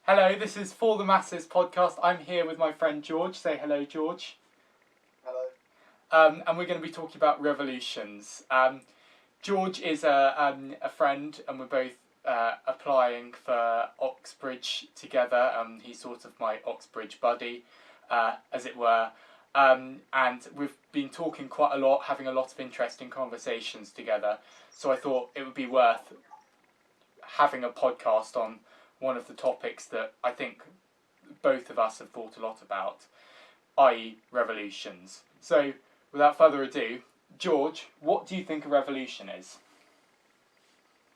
Hello, this is For the Masses podcast. I'm here with my friend George. Say hello, George. Hello. And we're going to be talking about revolutions. George is a friend, and we're both applying for Oxbridge together. He's sort of my Oxbridge buddy, as it were. And we've been talking quite a lot, having a lot of interesting conversations together. So I thought it would be worth having a podcast on one of the topics that I think both of us have thought a lot about, i.e. revolutions. So, without further ado, George, what do you think a revolution is?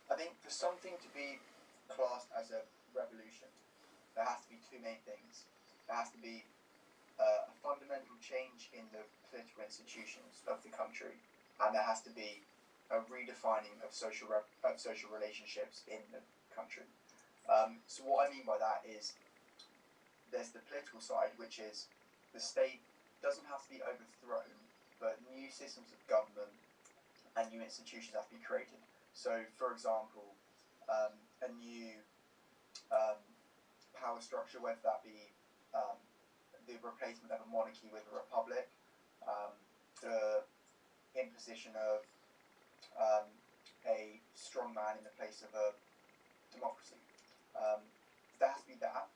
I think for something to be classed as a revolution, there has to be two main things. There has to be a fundamental change in the political institutions of the country, and there has to be a redefining of social relationships in the country. So what I mean by that is there's the political side, which is the state doesn't have to be overthrown, but new systems of government and new institutions have to be created. So, for example, a new power structure, whether that be the replacement of a monarchy with a republic, the imposition of a strong man in the place of a democracy. There has to be that,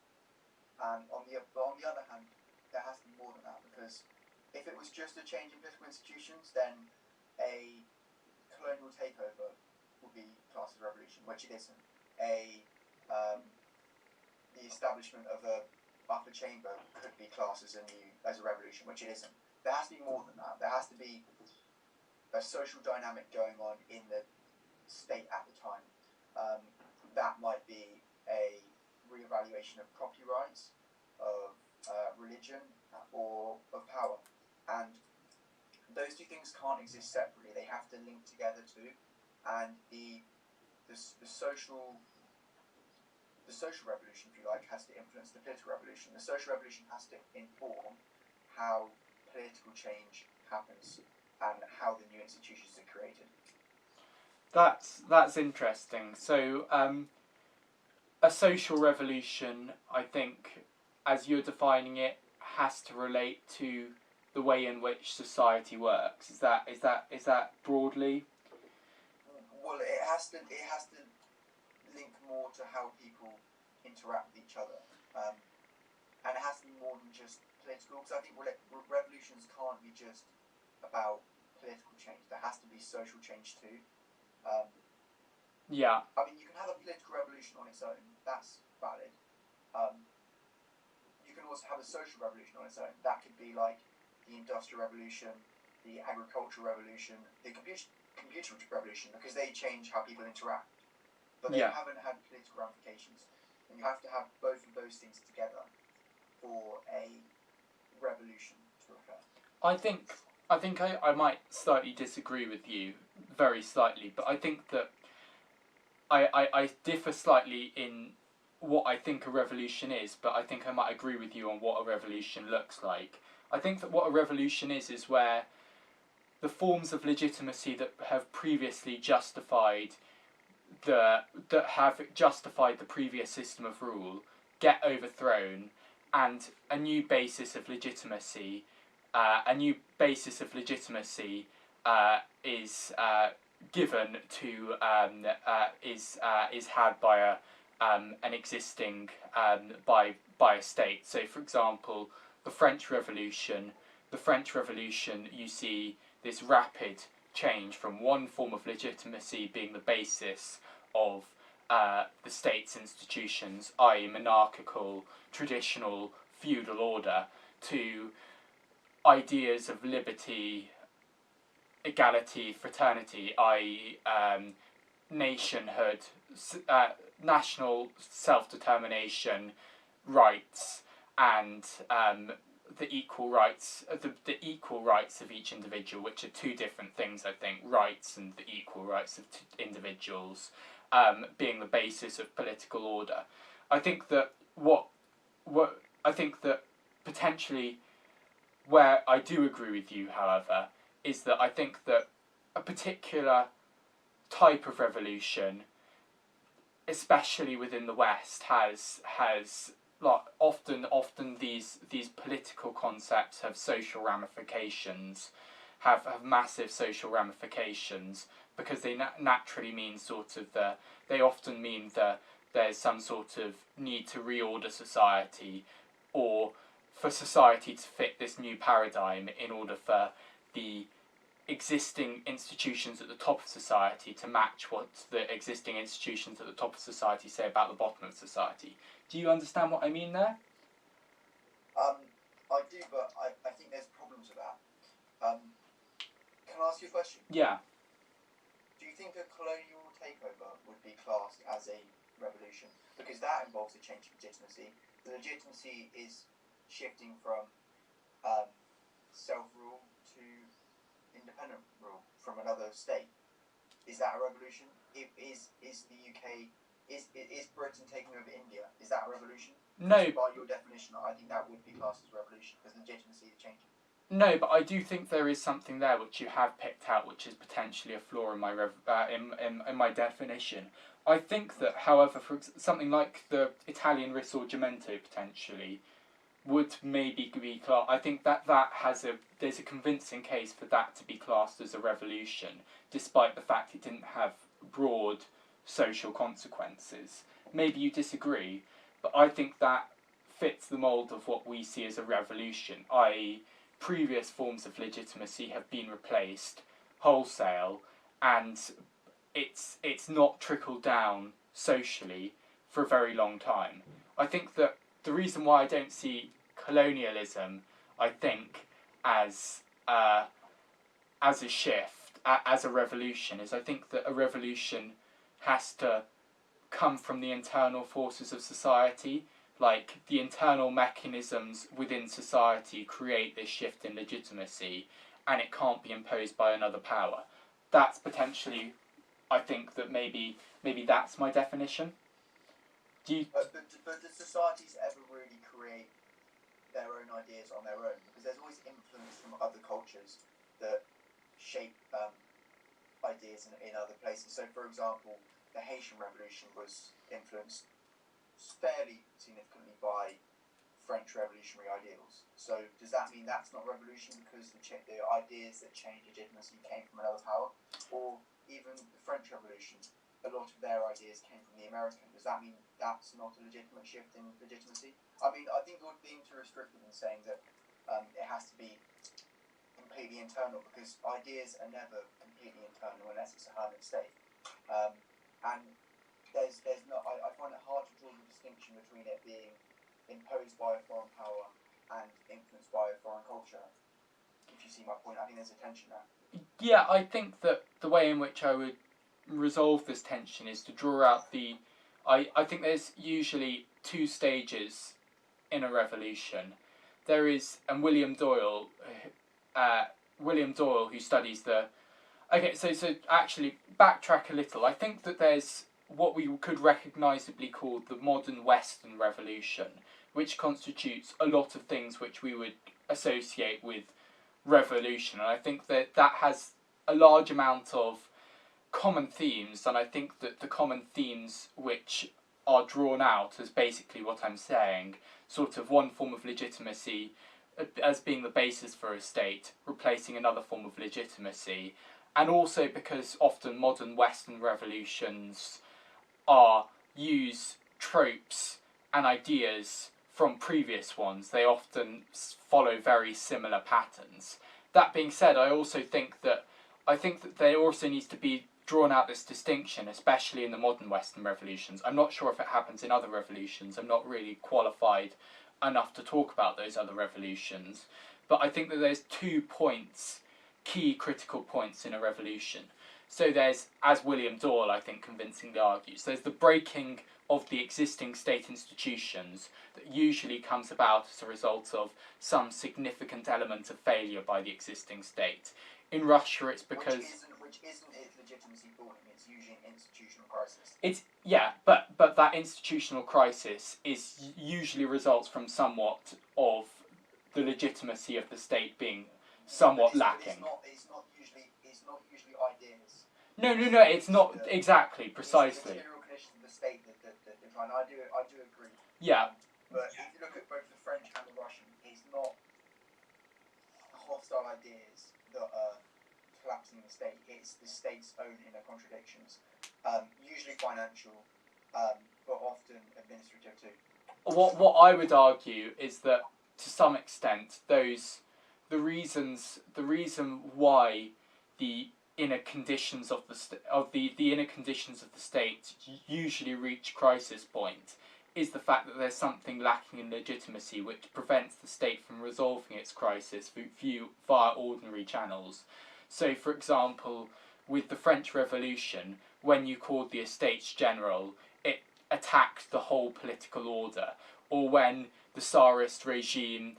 and on the other hand, there has to be more than that, because if it was just a change in political institutions, then a colonial takeover would be classed as a revolution, which it isn't. The establishment of a upper chamber could be classed as a revolution, which it isn't. There has to be more than that. There has to be a social dynamic going on in the state at the time. That might be a reevaluation of property rights, of religion, or of power. And those two things can't exist separately. They have to link together too. And the social revolution, if you like, has to influence the political revolution. The social revolution has to inform how political change happens and how the new institutions are created. That's interesting. So, a social revolution, I think, as you're defining it, has to relate to the way in which society works. Is that broadly? Well, it has to link more to how people interact with each other, and it has to be more than just political. Because I think revolutions can't be just about political change. There has to be social change too. Yeah. I mean, you can have a political revolution on its own. That's valid. You can also have a social revolution on its own. That could be like the Industrial Revolution, the Agricultural Revolution, the computer revolution, because they change how people interact. But they haven't had political ramifications. And you have to have both of those things together for a revolution to occur. I think I might slightly disagree with you, very slightly, but I think that I differ slightly in what I think a revolution is, but I think I might agree with you on what a revolution looks like. I think that what a revolution is where the forms of legitimacy that have previously justified the previous system of rule get overthrown, and a new basis of legitimacy is given to is had by an existing by a state. So, for example, the French Revolution. You see this rapid change from one form of legitimacy being the basis of the state's institutions, i.e. monarchical, traditional, feudal order, to ideas of liberty, equality, fraternity, i.e. Nationhood, national self-determination, rights, and the equal rights of each individual, which are two different things, I think. Rights and the equal rights of individuals being the basis of political order. I think that potentially where I do agree with you, however, is that I think that a particular type of revolution especially within the West, has like often these political concepts have social ramifications, have massive social ramifications, because they naturally mean sort of they often mean that there's some sort of need to reorder society, or for society to fit this new paradigm in order for the existing institutions at the top of society to match what the existing institutions at the top of society say about the bottom of society. Do you understand what I mean there? I do, but I think there's problems with that. Can I ask you a question? Yeah. Do you think a colonial takeover would be classed as a revolution? Because that involves a change of legitimacy. The legitimacy is shifting from self-rule to independent rule from another state. Is that a revolution? Is the UK, is Britain taking over India? Is that a revolution? No. By your definition, I think that would be classed as a revolution because legitimacy is changing. No, but I do think there is something there which you have picked out, which is potentially a flaw in my in my definition. I think that, however, for something like the Italian Risorgimento potentially would maybe be classed. I think that there's a convincing case for that to be classed as a revolution, despite the fact it didn't have broad social consequences. Maybe you disagree, but I think that fits the mould of what we see as a revolution, i.e., previous forms of legitimacy have been replaced wholesale, and it's not trickled down socially for a very long time. I think that the reason why I don't see colonialism, I think, as a shift, as a revolution, is I think that a revolution has to come from the internal forces of society. Like, the internal mechanisms within society create this shift in legitimacy, and it can't be imposed by another power. That's potentially, I think that maybe that's my definition. Do you... But do societies ever really create their own ideas on their own? Because there's always influence from other cultures that shape ideas in other places. So, for example, the Haitian Revolution was influenced fairly significantly by French revolutionary ideals. So does that mean that's not revolution because the ideas that changed legitimacy came from another power? Or even the French Revolution, a lot of their ideas came from the American. Does that mean that's not a legitimate shift in legitimacy? I mean, I think you're being too restrictive in saying that it has to be completely internal, because ideas are never completely internal unless it's a hermit state. And there's no. I find it hard to draw the distinction between it being imposed by a foreign power and influenced by a foreign culture. If you see my point, I think there's a tension there. Yeah, I think that the way in which I would resolve this tension is to draw out the... I think there's usually two stages in a revolution. There is, and William Doyle, who studies the... Okay, so actually, backtrack a little. I think that there's what we could recognisably call the modern Western Revolution, which constitutes a lot of things which we would associate with revolution. And I think that has a large amount of common themes, and I think that the common themes which are drawn out as basically what I'm saying, sort of one form of legitimacy as being the basis for a state, replacing another form of legitimacy, and also because often modern Western revolutions use tropes and ideas from previous ones. They often follow very similar patterns. That being said, I think that there also needs to be drawn out this distinction, especially in the modern Western revolutions. I'm not sure if it happens in other revolutions. I'm not really qualified enough to talk about those other revolutions. But I think that there's 2 points, key critical points in a revolution. So there's, as William Doyle, I think, convincingly argues, there's the breaking of the existing state institutions that usually comes about as a result of some significant element of failure by the existing state. In Russia, it's because... Which isn't its legitimacy falling, it's usually an institutional crisis. But that institutional crisis usually results from somewhat of the legitimacy of the state being somewhat lacking. It's not usually ideas. No, it's not exactly, precisely. It's the material conditions of the state that decline. I do agree. Yeah. But if you look at both the French and the Russian, it's not hostile ideas that are collapsing the state. It's the state's own inner contradictions, usually financial, but often administrative too. What I would argue is that to some extent the reason why the inner conditions of the inner conditions of the state usually reach crisis point is the fact that there's something lacking in legitimacy which prevents the state from resolving its crisis via ordinary channels. So, for example, with the French Revolution, when you called the Estates General, it attacked the whole political order. Or when the Tsarist regime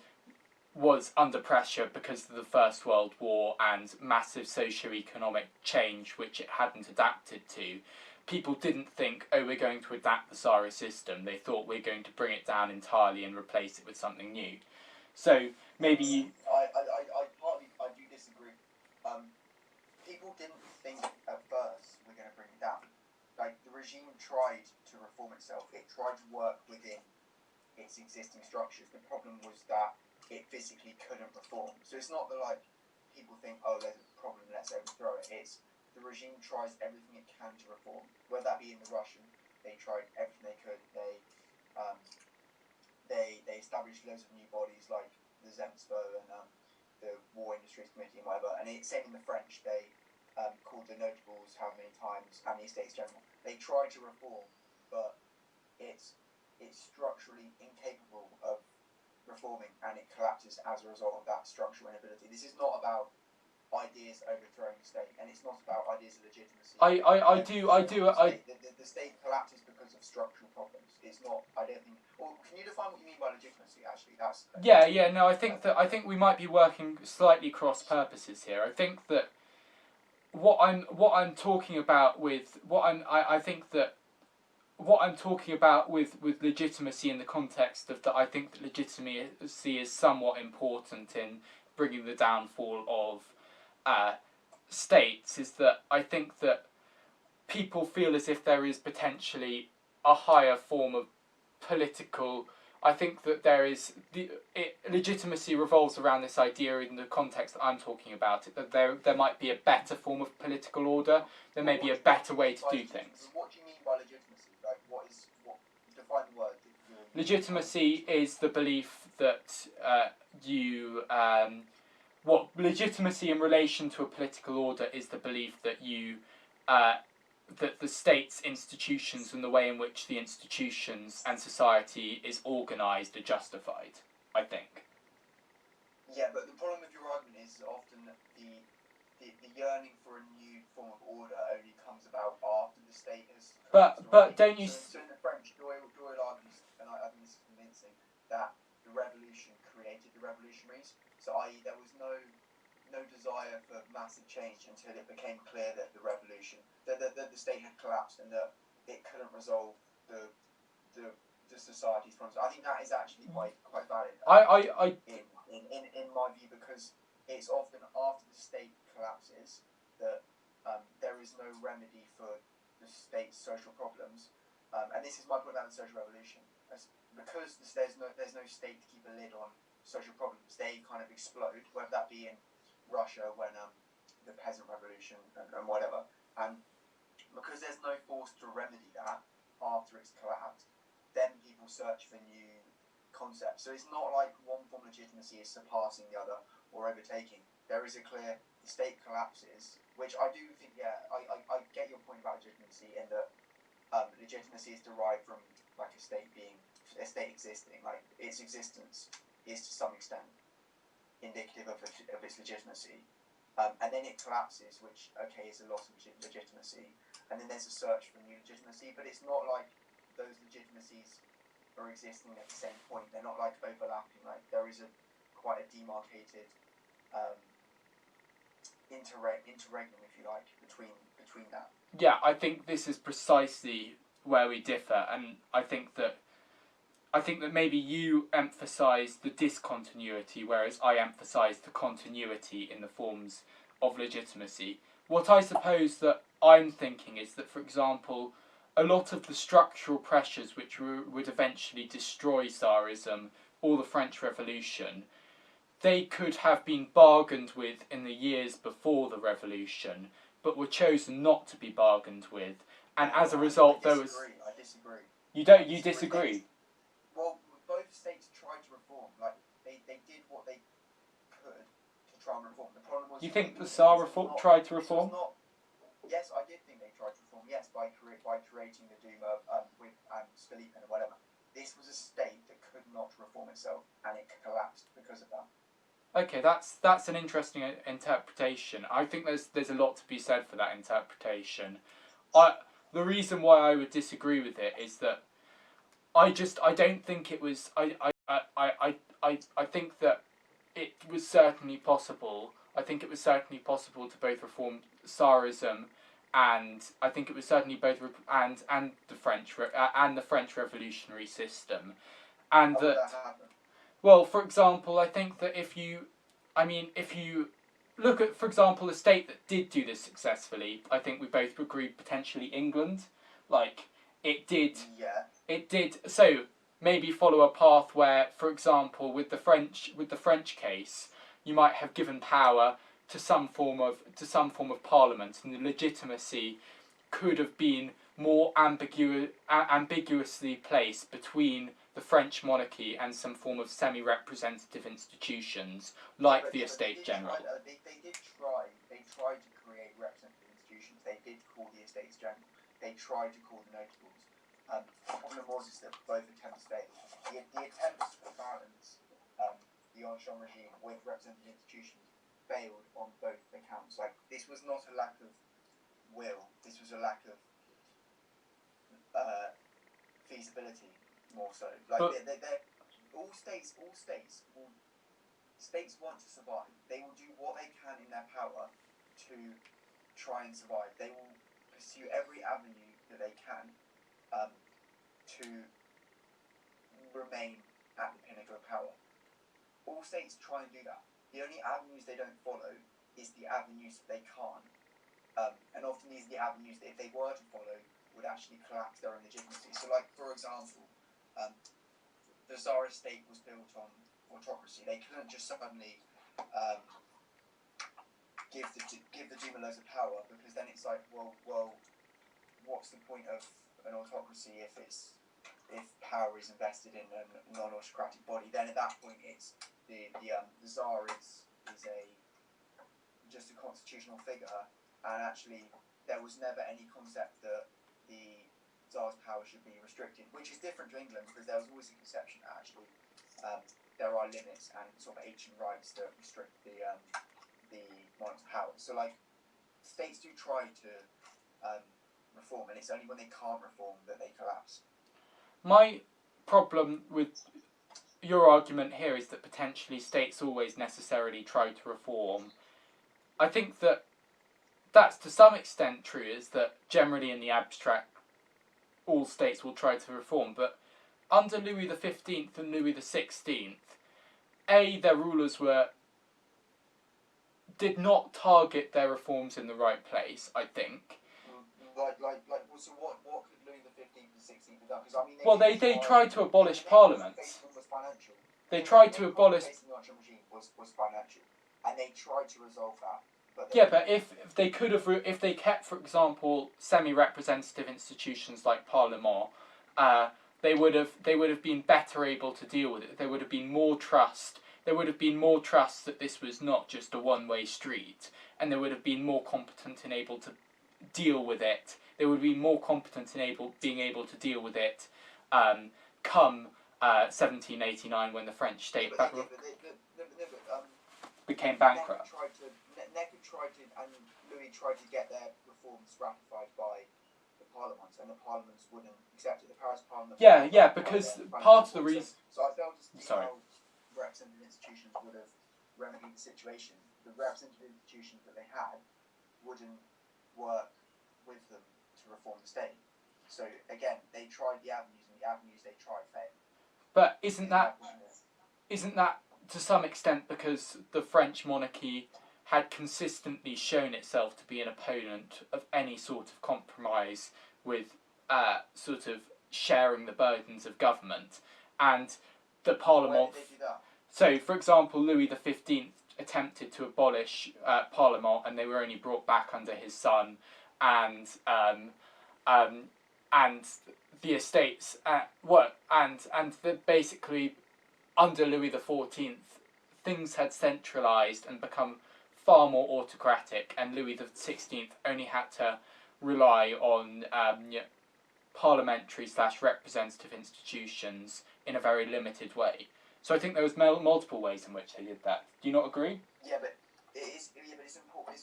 was under pressure because of the First World War and massive socio-economic change which it hadn't adapted to, people didn't think, oh, we're going to adapt the Tsarist system. They thought we're going to bring it down entirely and replace it with something new. So maybe you... I do disagree. People didn't think at first we're going to bring it down. Like, the regime tried to reform itself. It tried to work within its existing structures. The problem was that it physically couldn't reform. So it's not that, like, people think, oh, there's a problem, let's overthrow it. It's the regime tries everything it can to reform. Whether that be in the Russian, they tried everything they could. They established loads of new bodies like the Zemstvo and the War Industries Committee and whatever. And same in the French, they called the notables how many times, and the Estates General. They tried to reform, but it's structurally incapable of reforming, and it collapses as a result of that structural inability. This is not about ideas overthrowing the state, and it's not about ideas of legitimacy. The state collapses because of structural problems. It's not. I don't think. Well, can you define what you mean by legitimacy? Actually, No. I think we might be working slightly cross purposes here. I think that what I'm talking about with legitimacy in the context of that, I think that legitimacy is somewhat important in bringing the downfall of states, is that I think that people feel as if there is potentially a higher form of political. I think that legitimacy revolves around this idea in the context that I'm talking about it, that there might be a better form of political order, there may be a better way to do things. What do you mean by legitimacy? Like, define the word. Legitimacy is the belief that legitimacy in relation to a political order is the belief that that the state's institutions and the way in which the institutions and society is organised are justified, I think. Yeah, but the problem with your argument is that often the yearning for a new form of order only comes about after the state has... But don't you... So in the French, Doyle argues, and I think this is convincing, that the revolution created the revolutionaries. So i.e. there was no desire for massive change until it became clear that the revolution, that the state had collapsed and that it couldn't resolve the society's problems. I think that is actually quite valid. In my view, because it's often after the state collapses that there is no remedy for the state's social problems, and this is my point about the social revolution. Because there's no state to keep a lid on social problems, they kind of explode, whether that be in Russia when the peasant revolution and whatever, and because there's no force to remedy that after it's collapsed, then people search for new concepts. So it's not like one form of legitimacy is surpassing the other or overtaking. There is a clear, the state collapses, which I do think, I get your point about legitimacy in that legitimacy is derived from like a state existing, like its existence is to some extent indicative of its legitimacy, and then it collapses, which is a loss of legitimacy, and then there's a search for new legitimacy, but it's not like those legitimacies are existing at the same point. They're not like overlapping. Like there is quite a demarcated interregnum, if you like, between that. Yeah, I think this is precisely where we differ, and I think that maybe you emphasise the discontinuity, whereas I emphasise the continuity in the forms of legitimacy. What I suppose that I'm thinking is that, for example, a lot of the structural pressures which would eventually destroy Tsarism or the French Revolution, they could have been bargained with in the years before the revolution, but were chosen not to be bargained with, and as a result, I disagree. You disagree? Well, both states tried to reform. Like they did what they could to try and reform. The problem was. You think the Tsar tried to reform? Yes, I did think they tried to reform. Yes, by creating the Duma with Stolypin and whatever. This was a state that could not reform itself, and it collapsed because of that. Okay, that's an interesting interpretation. I think there's a lot to be said for that interpretation. The reason why I would disagree with it is that I don't think it was. I think that it was certainly possible. I think it was certainly possible to both reform Tsarism, and I think it was certainly both and the French revolutionary system, and How would that happen? well, for example, I think that if you look at, for example, a state that did do this successfully, I think we both agreed potentially England, like it did. Yeah. It did. So maybe follow a path where, for example, with the French case, you might have given power to some form of parliament, and the legitimacy could have been more ambiguously placed between the French monarchy and some form of semi-representative institutions like the Estates General. They did try. They tried to create representative institutions. They did call the Estates General. They tried to call the notables. The problem was that both attempts failed. The attempts to balance the Ancien regime with representative institutions failed on both accounts. Like, this was not a lack of will. This was a lack of feasibility, more so. Like, all states want to survive. They will do what they can in their power to try and survive. They will pursue every avenue that they can to remain at the pinnacle of power. All states try and do that. The only avenues they don't follow is the avenues that they can't. And often these are the avenues that if they were to follow would actually collapse their own legitimacy. So, like, for example, the Tsarist state was built on autocracy. They couldn't just suddenly give the Duma loads of power, because then it's like, well, what's the point of an autocracy if power is invested in a non-autocratic body? Then at that point, it's the Tsar is just a constitutional figure, and actually there was never any concept that the Tsar's power should be restricted, which is different to England, because there was always a conception that actually there are limits and sort of ancient rights that restrict the monarch's power. So, like, states do try to reform, and it's only when they can't reform that they collapse. My problem with your argument here is that potentially states always necessarily try to reform. I think that that's to some extent true, is that generally in the abstract all states will try to reform, but under Louis XV and Louis XVI, their rulers did not target their reforms in the right place, I think. So what could Louis XV and XVI have done? Because, I mean, they tried to abolish parliaments. They tried to abolish. The Ancien regime was financial, and they tried to resolve that. But if they kept, for example, semi-representative institutions like Parlement, they would have been better able to deal with it. There would have been more trust. There would have been more trust that this was not just a one-way street, and they would have been more competent and able to deal with it. They would be more competent in being able to deal with it come 1789, when the French state became bankrupt. Necker tried to, and Louis tried to get their reforms ratified by the parliaments, and the parliaments wouldn't accept it. The Paris Parliament. Because part of the reason. So I failed to see how representative institutions would have remedied the situation. The representative institutions that they had wouldn't work with them to reform the state. So again, they tried the avenues, and the avenues they tried failed. But isn't that to some extent because the French monarchy had consistently shown itself to be an opponent of any sort of compromise with sort of sharing the burdens of government, and the Where Parlement. did they do that? So, for example, Louis XV attempted to abolish Parlement, and they were only brought back under his son, and and the estates basically under Louis XIV things had centralised and become far more autocratic, and Louis XVI only had to rely on parliamentary / representative institutions in a very limited way. So I think there was multiple ways in which they did that. Do you not agree? Yeah, but it's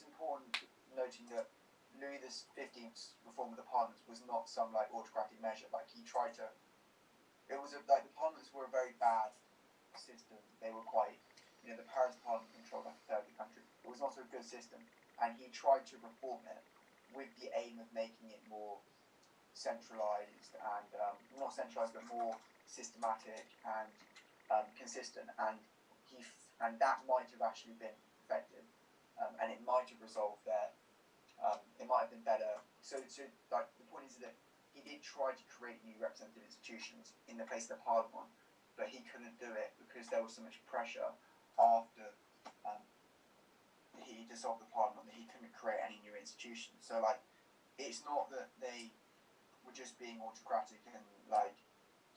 important noting that Louis XV's reform of the parliaments was not some like autocratic measure. Like he tried to. It was like the parliaments were a very bad system. They were quite. The Paris Parliament controlled like a third of the country. It was not a good system, and he tried to reform it with the aim of making it more centralised and not centralised, but more systematic and consistent. And that might have actually been effective, and it might have resolved their. It might have been better. So like the point is that he did try to create new representative institutions in the place of the Parliament, but he couldn't do it because there was so much pressure after he dissolved the Parliament that he couldn't create any new institutions. So like, it's not that they were just being autocratic and like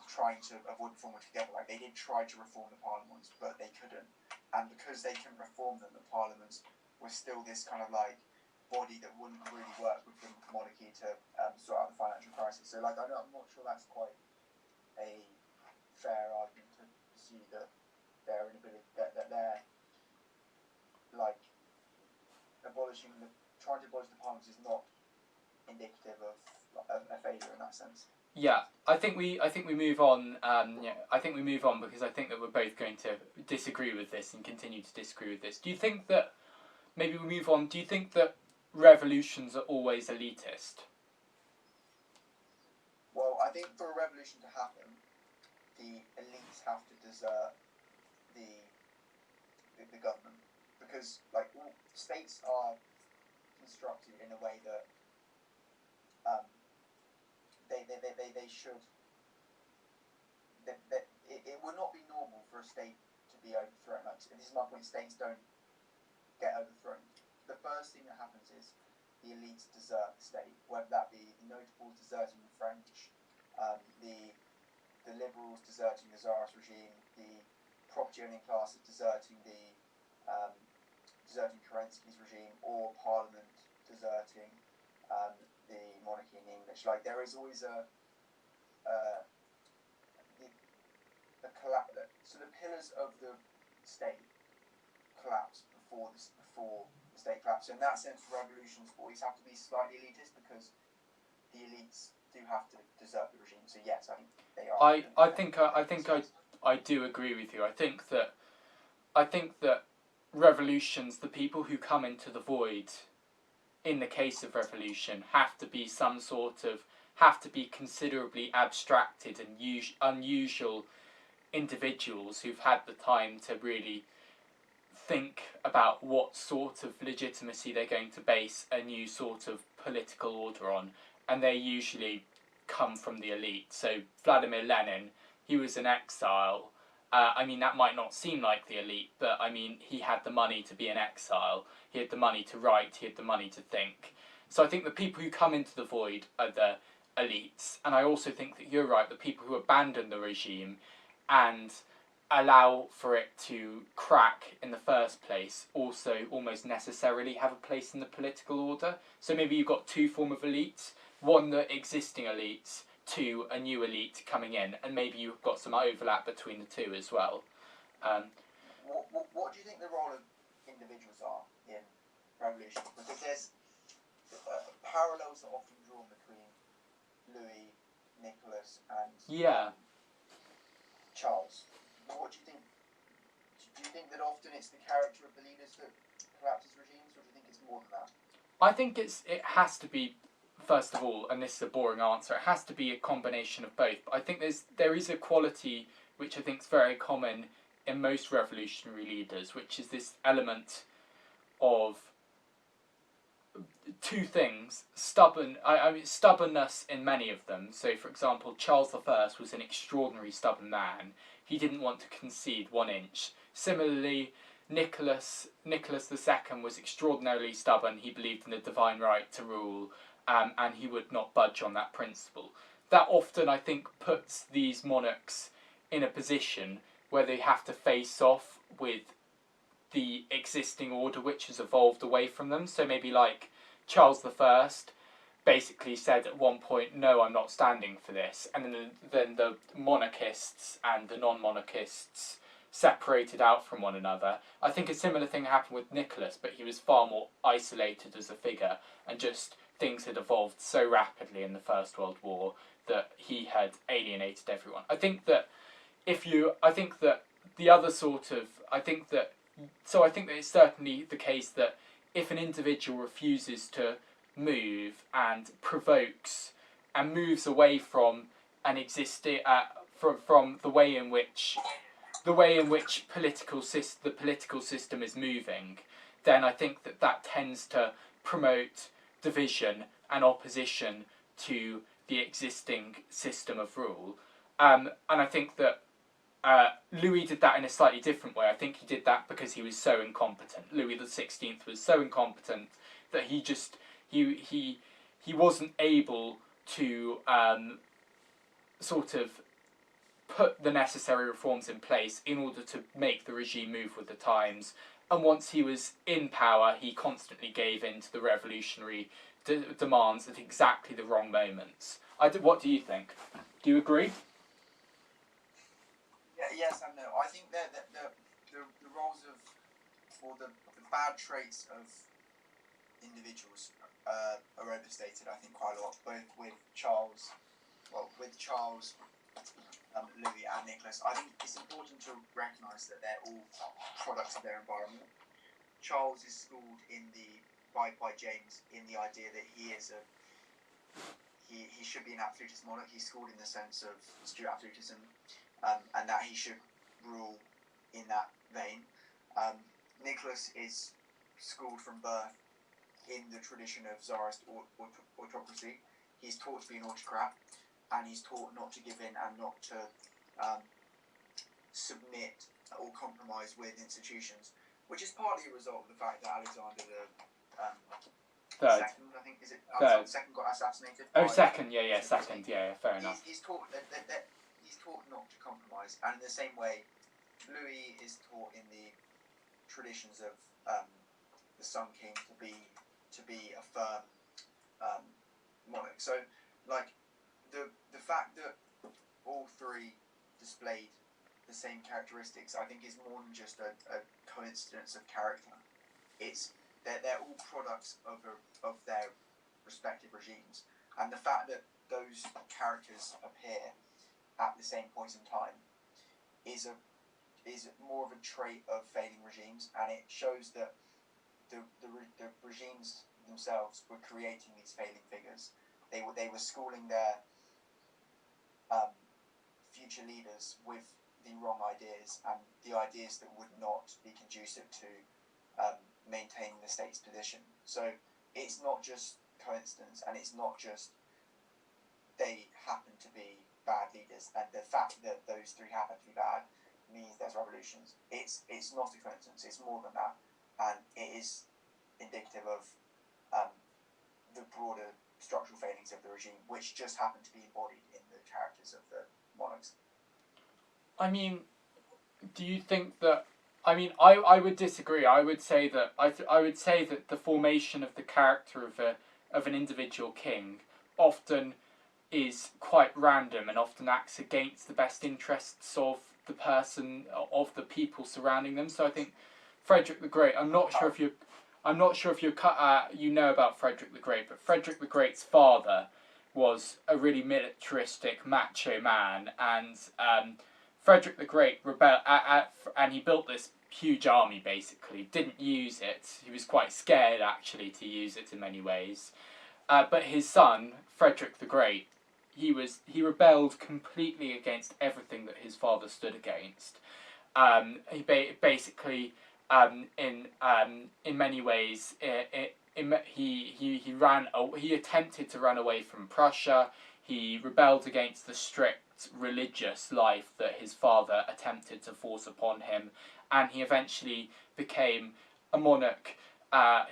trying to avoid reform altogether. Like they did try to reform the parliaments, but they couldn't. And because they couldn't reform them, the parliaments were still this kind of like body that wouldn't really work with the monarchy to sort out the financial crisis. So like I'm not sure that's quite a fair argument to see that their inability that they're like trying to abolish the parliaments is not indicative of a failure in that sense. Yeah, I think we move on. I think we move on because I think that we're both going to disagree with this and continue to disagree with this. Do you think that maybe we move on? Do you think that revolutions are always elitist? Well, I think for a revolution to happen, the elites have to desert the government, because like all states are constructed in a way that they should. It would not be normal for a state to be overthrown. Like, this is my point. States don't get overthrown. The first thing that happens is the elites desert the state, whether that be the notables deserting the French, the liberals deserting the Tsarist regime, the property owning class deserting deserting Kerensky's regime, or Parliament deserting the monarchy in English. Like there is always a collapse. So the pillars of the state collapse before the state collapse. So in that sense, revolutions always have to be slightly elitist because the elites do have to desert the regime. So yes, I think they are. I do agree with you. I think that revolutions, the people who come into the void, in the case of revolution, have to be considerably abstracted and unusual individuals who've had the time to really think about what sort of legitimacy they're going to base a new sort of political order on, and they usually come from the elite. So Vladimir Lenin, he was in exile. That might not seem like the elite, but he had the money to be in exile. He had the money to write. He had the money to think. So I think the people who come into the void are the elites. And I also think that you're right, the people who abandon the regime and allow for it to crack in the first place also almost necessarily have a place in the political order. So maybe you've got two forms of elites. One, the existing elites. Two, a new elite coming in, and maybe you've got some overlap between the two as well. What do you think the role of individuals are in revolutions? Because there's parallels are often drawn between Louis, Nicholas, and Charles. What do you think? Do you think that often it's the character of the leaders that collapses regimes, or do you think it's more than that? I think it has to be. First of all, and this is a boring answer, it has to be a combination of both. But I think there is a quality which I think is very common in most revolutionary leaders, which is this element of two things: I mean, stubbornness in many of them. So, for example, Charles I was an extraordinary stubborn man. He didn't want to concede 1 inch. Similarly, Nicholas II was extraordinarily stubborn. He believed in the divine right to rule, and he would not budge on that principle. That often, I think, puts these monarchs in a position where they have to face off with the existing order which has evolved away from them. So maybe like Charles I basically said at one point, no, I'm not standing for this. And then the monarchists and the non-monarchists separated out from one another. I think a similar thing happened with Nicholas, but he was far more isolated as a figure, and just things had evolved so rapidly in the First World War that he had alienated everyone. I think that the other sort of, I think that it's certainly the case that if an individual refuses to move and provokes and moves away from an existing from the way in which the political system is moving, then I think that tends to promote division and opposition to the existing system of rule. And I think that Louis did that in a slightly different way. I think he did that because he was so incompetent. Louis XVI was so incompetent that he wasn't able to sort of put the necessary reforms in place in order to make the regime move with the times. And once he was in power, he constantly gave in to the revolutionary demands at exactly the wrong moments. What do you think? Do you agree? Yes and no. I think that the roles of, or the bad traits of individuals are overstated, I think, quite a lot, both with Charles, Louis and Nicholas. I think it's important to recognise that they're all products of their environment. Charles is schooled by James in the idea that he should be an absolutist monarch. He's schooled in the sense of Stuart absolutism, and that he should rule in that vein. Nicholas is schooled from birth in the tradition of Tsarist autocracy. He's taught to be an autocrat, and he's taught not to give in and not to submit or compromise with institutions, which is partly a result of the fact that Alexander the second, I think, is it? Alexander the second got assassinated. Second, fair enough. He's taught he's taught not to compromise, and in the same way, Louis is taught in the traditions of the Sun King to be a firm monarch. So, like, the fact that all three displayed the same characteristics, I think, is more than just a coincidence of character. It's they're all products of their respective regimes, and the fact that those characters appear at the same point in time is more of a trait of failing regimes, and it shows that the regimes themselves were creating these failing figures. They were schooling their future leaders with the wrong ideas, and the ideas that would not be conducive to maintaining the state's position. So it's not just coincidence, and it's not just they happen to be bad leaders, and the fact that those three happen to be bad means there's revolutions. It's not a coincidence. It's more than that, and it is indicative of the broader structural failings of the regime, which just happen to be embodied in the characters of the monarchs. I mean, do you think that? I mean, I would disagree. I would say that I would say that the formation of the character of an individual king often is quite random and often acts against the best interests of the person, of the people surrounding them. So I think Frederick the Great. I'm not sure if you know about Frederick the Great, but Frederick the Great's father was a really militaristic, macho man, and Frederick the Great rebelled, and he built this huge army. Basically, didn't use it. He was quite scared actually to use it in many ways. But his son, Frederick the Great, he rebelled completely against everything that his father stood against. He basically, in many ways, he attempted to run away from Prussia. He rebelled against the strict religious life that his father attempted to force upon him, and he eventually became a monarch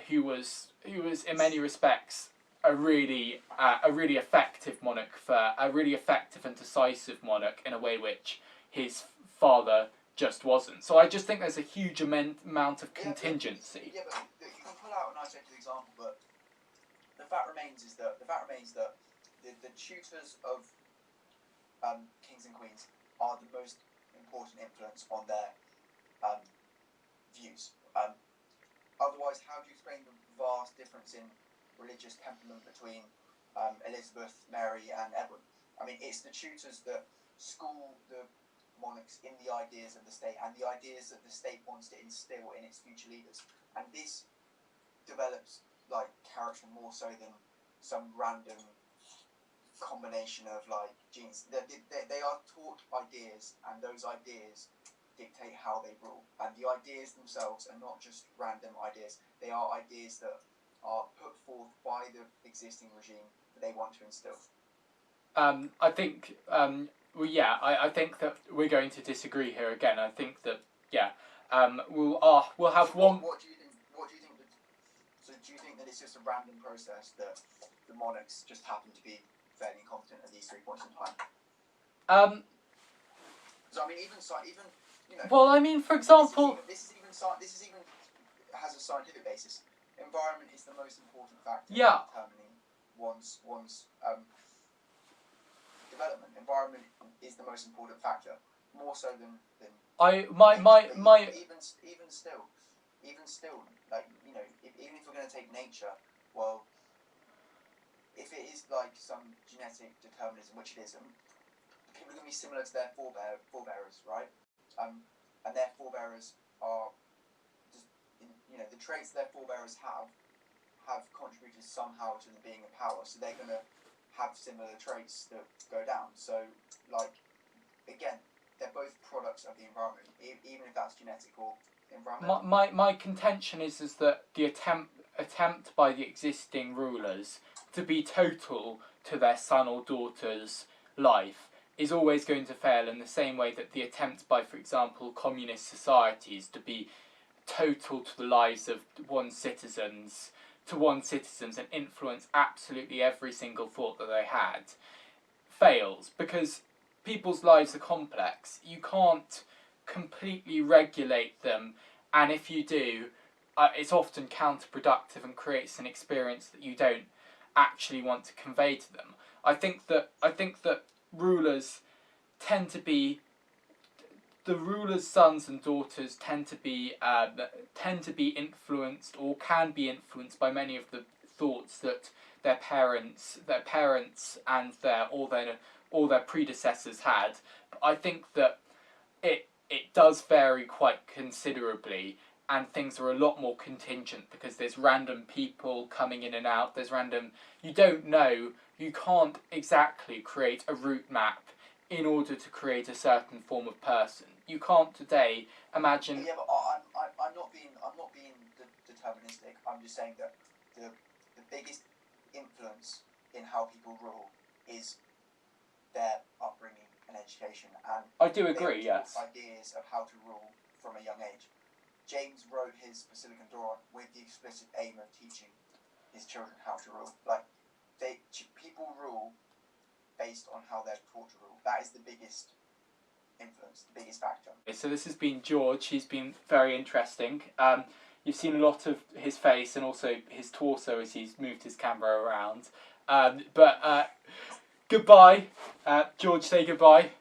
who was in many respects a really effective monarch, for a really effective and decisive monarch in a way which his father just wasn't. So I just think there's a huge amount of contingency. Yeah, but you can pull out an isolated example, but the fact remains that the tutors of kings and queens are the most important influence on their views. Otherwise, how do you explain the vast difference in religious temperament between Elizabeth, Mary, and Edward? I mean, it's the tutors that school the monarchs in the ideas of the state and the ideas that the state wants to instill in its future leaders. And this develops like character more so than some random combination of like genes. They are taught ideas, and those ideas dictate how they rule. And the ideas themselves are not just random ideas. They are ideas that are put forth by the existing regime that they want to instill. I think, I think that we're going to disagree here again. I think that, we'll have one. What do you think? So do you think that it's just a random process that the monarchs just happen to be fairly incompetent at these 3 points in time? So I mean, even you know. Well, I mean, for example, this is even has a scientific basis. Environment is the most important factor in Yeah. determining one's development. Environment is the most important factor, more so than even still, like, you know, even if we're going to take nature, well, if it is like some genetic determinism, which it isn't, people are going to be similar to their forebearers, right? And their forebearers are just, you know, the traits their forebearers have contributed somehow to them being in power, so they're going to have similar traits that go down. So, like, again, they're both products of the environment, even if that's genetic or environmental. my contention is that the attempt by the existing rulers to be total to their son or daughter's life is always going to fail, in the same way that the attempt by, for example, communist societies to be total to the lives of one's citizens and influence absolutely every single thought that they had fails, because people's lives are complex. You can't completely regulate them, and if you do, it's often counterproductive and creates an experience that you don't actually want to convey to them. I think that rulers tend to be, the rulers' sons and daughters tend to be influenced, or can be influenced, by many of the thoughts that their parents and all their predecessors had. But I think that it does vary quite considerably, and things are a lot more contingent, because there's random people coming in and out. You don't know. You can't exactly create a route map in order to create a certain form of person. You can't today imagine. Yeah, but I'm not being deterministic. I'm just saying that the biggest influence in how people rule is their upbringing and education, and I do agree. Yes. Ideas of how to rule from a young age. James wrote his Basilican Doron with the explicit aim of teaching his children how to rule. Like, people rule based on how they're taught to rule. That is the biggest influence, the biggest factor. So this has been George. He's been very interesting. You've seen a lot of his face and also his torso as he's moved his camera around. But goodbye, George. Say goodbye.